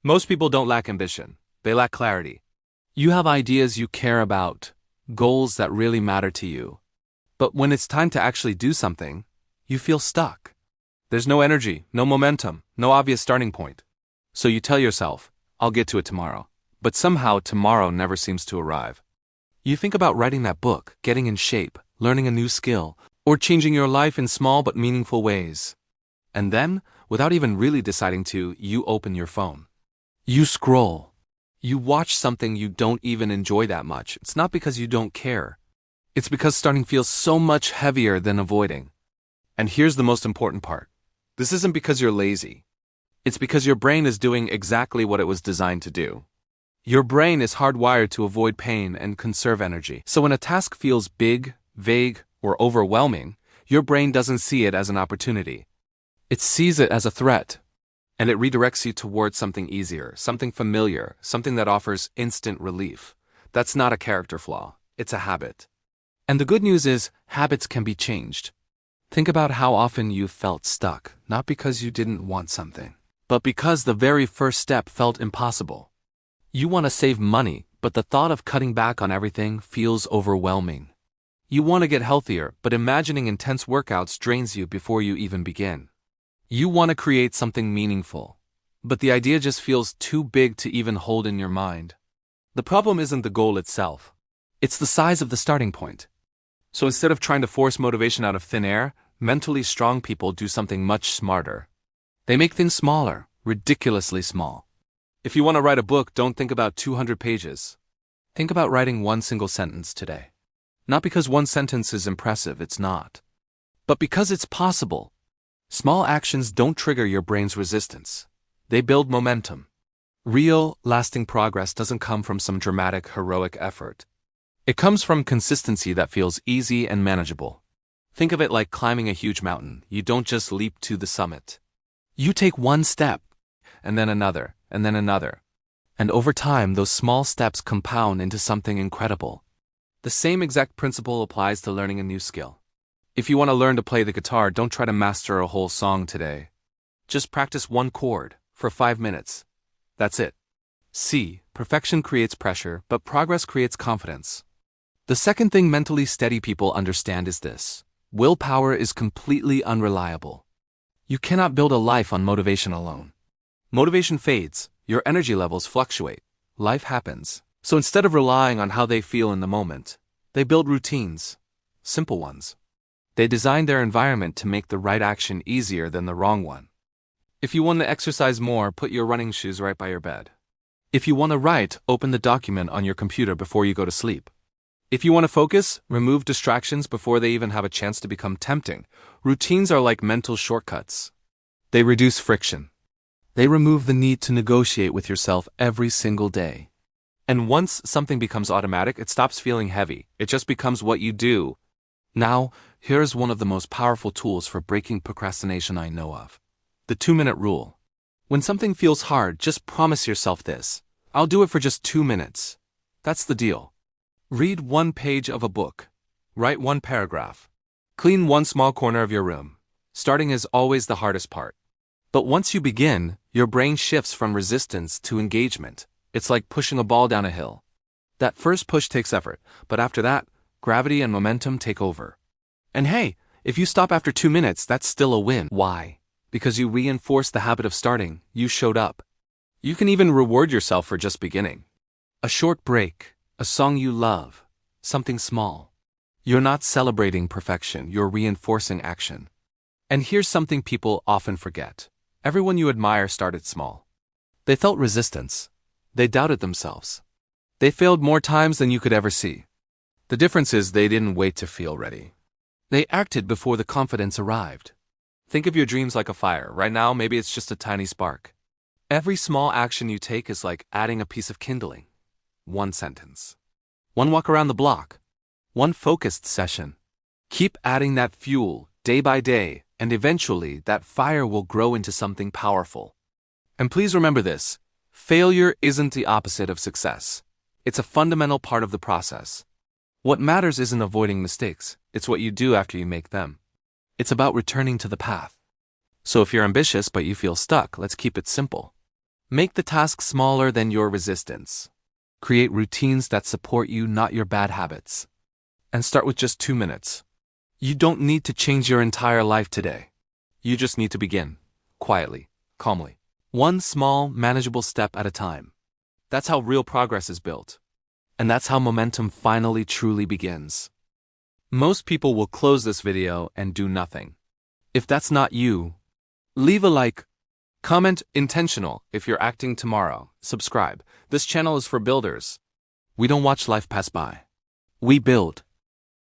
Most people don't lack ambition, they lack clarity. You have ideas you care about, goals that really matter to you. But when it's time to actually do something, you feel stuck. There's no energy, no momentum, no obvious starting point. So you tell yourself, I'll get to it tomorrow. But somehow tomorrow never seems to arrive. You think about writing that book, getting in shape, learning a new skill, or changing your life in small but meaningful ways. And then, without even really deciding to, you open your phone. You scroll. You watch something you don't even enjoy that much. It's not because you don't care. It's because starting feels so much heavier than avoiding. And here's the most important part. This isn't because you're lazy. It's because your brain is doing exactly what it was designed to do. Your brain is hardwired to avoid pain and conserve energy. So when a task feels big, vague, or overwhelming, your brain doesn't see it as an opportunity. It sees it as a threat. And it redirects you towards something easier, something familiar, something that offers instant relief. That's not a character flaw. It's a habit. And the good news is, habits can be changed. Think about how often you felt stuck, not because you didn't want something, but because the very first step felt impossible. You want to save money, but the thought of cutting back on everything feels overwhelming. You want to get healthier, but imagining intense workouts drains you before you even begin. You want to create something meaningful, but the idea just feels too big to even hold in your mind. The problem isn't the goal itself. It's the size of the starting point. So instead of trying to force motivation out of thin air, mentally strong people do something much smarter. They make things smaller, ridiculously small. If you want to write a book, don't think about 200 pages. Think about writing one single sentence today. Not because one sentence is impressive, it's not. But because it's possible. Small actions don't trigger your brain's resistance. They build momentum. Real, lasting progress doesn't come from some dramatic, heroic effort. It comes from consistency that feels easy and manageable. Think of it like climbing a huge mountain. You don't just leap to the summit. You take one step, and then another, and then another. And over time, those small steps compound into something incredible. The same exact principle applies to learning a new skill. If you want to learn to play the guitar, don't try to master a whole song today. Just practice one chord for 5 minutes. That's it. See, perfection creates pressure, but progress creates confidence. The second thing mentally steady people understand is this. Willpower is completely unreliable. You cannot build a life on motivation alone. Motivation fades, your energy levels fluctuate, life happens. So instead of relying on how they feel in the moment, they build routines, simple ones. They design their environment to make the right action easier than the wrong one. If you want to exercise more, put your running shoes right by your bed. If you want to write, open the document on your computer before you go to sleep. If you want to focus, remove distractions before they even have a chance to become tempting. Routines are like mental shortcuts. They reduce friction. They remove the need to negotiate with yourself every single day. And once something becomes automatic, it stops feeling heavy. It just becomes what you do. Now, here's one of the most powerful tools for breaking procrastination I know of. The 2-minute rule. When something feels hard, just promise yourself this. I'll do it for just 2 minutes. That's the deal. Read one page of a book. Write one paragraph. Clean one small corner of your room. Starting is always the hardest part. But once you begin, your brain shifts from resistance to engagement. It's like pushing a ball down a hill. That first push takes effort, but after that, gravity and momentum take over. And hey, if you stop after 2 minutes, that's still a win. Why? Because you reinforced the habit of starting, you showed up. You can even reward yourself for just beginning. A short break, a song you love, something small. You're not celebrating perfection, you're reinforcing action. And here's something people often forget. Everyone you admire started small. They felt resistance. They doubted themselves. They failed more times than you could ever see. The difference is they didn't wait to feel ready. They acted before the confidence arrived. Think of your dreams like a fire. Right now, maybe it's just a tiny spark. Every small action you take is like adding a piece of kindling. One sentence. One walk around the block. One focused session. Keep adding that fuel day by day, and eventually that fire will grow into something powerful. And please remember this. Failure isn't the opposite of success. It's a fundamental part of the process. What matters isn't avoiding mistakes, it's what you do after you make them. It's about returning to the path. So if you're ambitious but you feel stuck, let's keep it simple. Make the task smaller than your resistance. Create routines that support you, not your bad habits. And start with just 2 minutes. You don't need to change your entire life today. You just need to begin. Quietly, calmly. One small, manageable step at a time. That's how real progress is built. And that's how momentum finally truly begins. Most people will close this video and do nothing. If that's not you, leave a like, comment intentional if you're acting tomorrow, subscribe. This channel is for builders. We don't watch life pass by. We build.